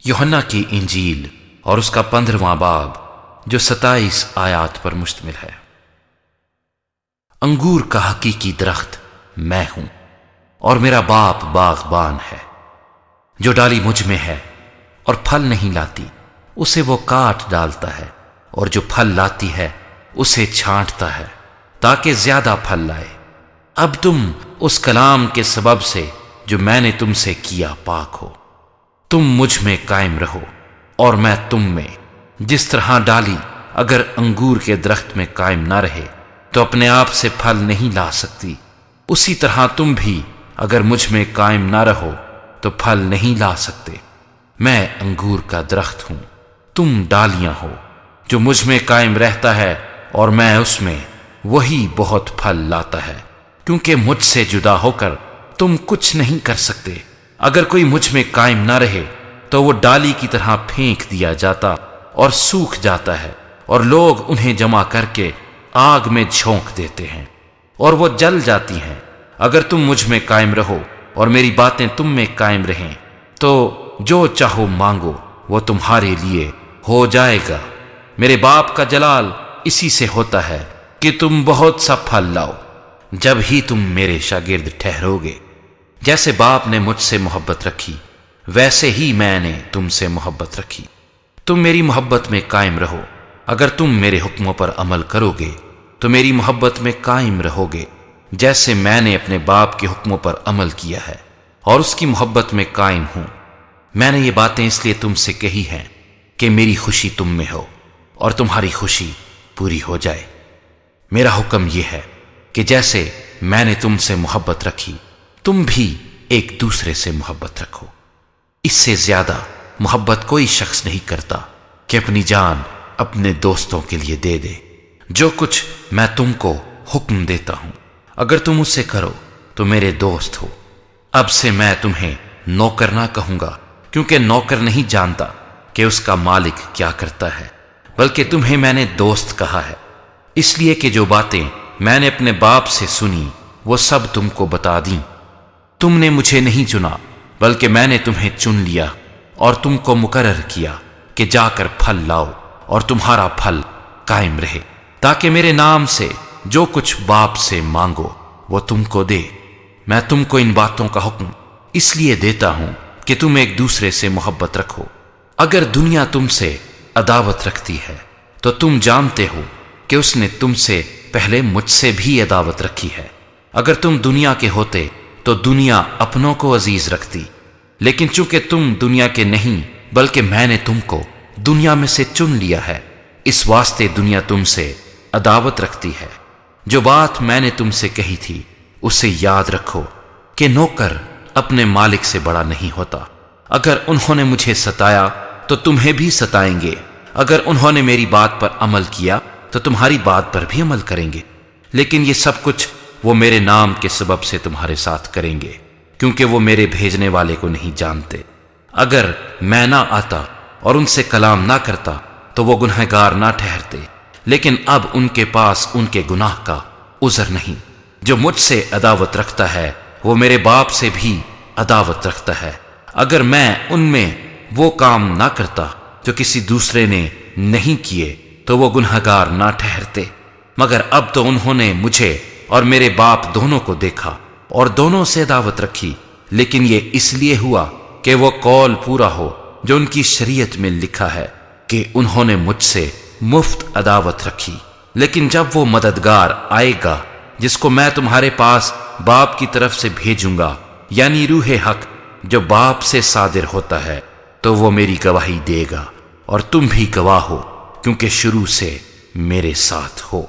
یوحنا کی انجیل اور اس کا 15واں باب جو 27 آیات پر مشتمل ہے۔ انگور کا حقیقی درخت میں ہوں اور میرا باپ باغبان ہے۔ جو ڈالی مجھ میں ہے اور پھل نہیں لاتی اسے وہ کاٹ ڈالتا ہے، اور جو پھل لاتی ہے اسے چھانٹتا ہے تاکہ زیادہ پھل لائے۔ اب تم اس کلام کے سبب سے جو میں نے تم سے کیا پاک ہو۔ تم مجھ میں قائم رہو اور میں تم میں۔ جس طرح ڈالی اگر انگور کے درخت میں قائم نہ رہے تو اپنے آپ سے پھل نہیں لا سکتی، اسی طرح تم بھی اگر مجھ میں قائم نہ رہو تو پھل نہیں لا سکتے۔ میں انگور کا درخت ہوں، تم ڈالیاں ہو۔ جو مجھ میں قائم رہتا ہے اور میں اس میں، وہی بہت پھل لاتا ہے، کیونکہ مجھ سے جدا ہو کر تم کچھ نہیں کر سکتے۔ اگر کوئی مجھ میں قائم نہ رہے تو وہ ڈالی کی طرح پھینک دیا جاتا اور سوکھ جاتا ہے، اور لوگ انہیں جمع کر کے آگ میں جھونک دیتے ہیں اور وہ جل جاتی ہیں۔ اگر تم مجھ میں قائم رہو اور میری باتیں تم میں قائم رہیں تو جو چاہو مانگو وہ تمہارے لیے ہو جائے گا۔ میرے باپ کا جلال اسی سے ہوتا ہے کہ تم بہت سا پھل لاؤ، جب ہی تم میرے شاگرد ٹھہرو گے۔ جیسے باپ نے مجھ سے محبت رکھی ویسے ہی میں نے تم سے محبت رکھی۔ تم میری محبت میں قائم رہو۔ اگر تم میرے حکموں پر عمل کرو گے تو میری محبت میں قائم رہو گے، جیسے میں نے اپنے باپ کے حکموں پر عمل کیا ہے اور اس کی محبت میں قائم ہوں۔ میں نے یہ باتیں اس لیے تم سے کہی ہیں کہ میری خوشی تم میں ہو اور تمہاری خوشی پوری ہو جائے۔ میرا حکم یہ ہے کہ جیسے میں نے تم سے محبت رکھی تم بھی ایک دوسرے سے محبت رکھو۔ اس سے زیادہ محبت کوئی شخص نہیں کرتا کہ اپنی جان اپنے دوستوں کے لیے دے دے۔ جو کچھ میں تم کو حکم دیتا ہوں اگر تم اسے کرو تو میرے دوست ہو۔ اب سے میں تمہیں نوکر نہ کہوں گا، کیونکہ نوکر نہیں جانتا کہ اس کا مالک کیا کرتا ہے، بلکہ تمہیں میں نے دوست کہا ہے، اس لیے کہ جو باتیں میں نے اپنے باپ سے سنی وہ سب تم کو بتا دیں۔ تم نے مجھے نہیں چنا بلکہ میں نے تمہیں چن لیا اور تم کو مقرر کیا کہ جا کر پھل لاؤ اور تمہارا پھل قائم رہے، تاکہ میرے نام سے جو کچھ باپ سے مانگو وہ تم کو دے۔ میں تم کو ان باتوں کا حکم اس لیے دیتا ہوں کہ تم ایک دوسرے سے محبت رکھو۔ اگر دنیا تم سے عداوت رکھتی ہے تو تم جانتے ہو کہ اس نے تم سے پہلے مجھ سے بھی عداوت رکھی ہے۔ اگر تم دنیا کے ہوتے تو دنیا اپنوں کو عزیز رکھتی، لیکن چونکہ تم دنیا کے نہیں بلکہ میں نے تم کو دنیا میں سے چن لیا ہے، اس واسطے دنیا تم سے عداوت رکھتی ہے۔ جو بات میں نے تم سے کہی تھی اسے یاد رکھو کہ نوکر اپنے مالک سے بڑا نہیں ہوتا۔ اگر انہوں نے مجھے ستایا تو تمہیں بھی ستائیں گے، اگر انہوں نے میری بات پر عمل کیا تو تمہاری بات پر بھی عمل کریں گے۔ لیکن یہ سب کچھ وہ میرے نام کے سبب سے تمہارے ساتھ کریں گے، کیونکہ وہ میرے بھیجنے والے کو نہیں جانتے۔ اگر میں نہ آتا اور ان سے کلام نہ کرتا تو وہ گنہگار نہ ٹھہرتے، لیکن اب ان کے پاس ان کے گناہ کا عذر نہیں۔ جو مجھ سے عداوت رکھتا ہے وہ میرے باپ سے بھی عداوت رکھتا ہے۔ اگر میں ان میں وہ کام نہ کرتا جو کسی دوسرے نے نہیں کیے تو وہ گنہگار نہ ٹھہرتے، مگر اب تو انہوں نے مجھے اور میرے باپ دونوں کو دیکھا اور دونوں سے عداوت رکھی۔ لیکن یہ اس لیے ہوا کہ وہ قول پورا ہو جو ان کی شریعت میں لکھا ہے کہ انہوں نے مجھ سے مفت عداوت رکھی۔ لیکن جب وہ مددگار آئے گا جس کو میں تمہارے پاس باپ کی طرف سے بھیجوں گا، یعنی روح حق جو باپ سے صادر ہوتا ہے، تو وہ میری گواہی دے گا، اور تم بھی گواہ ہو کیونکہ شروع سے میرے ساتھ ہو۔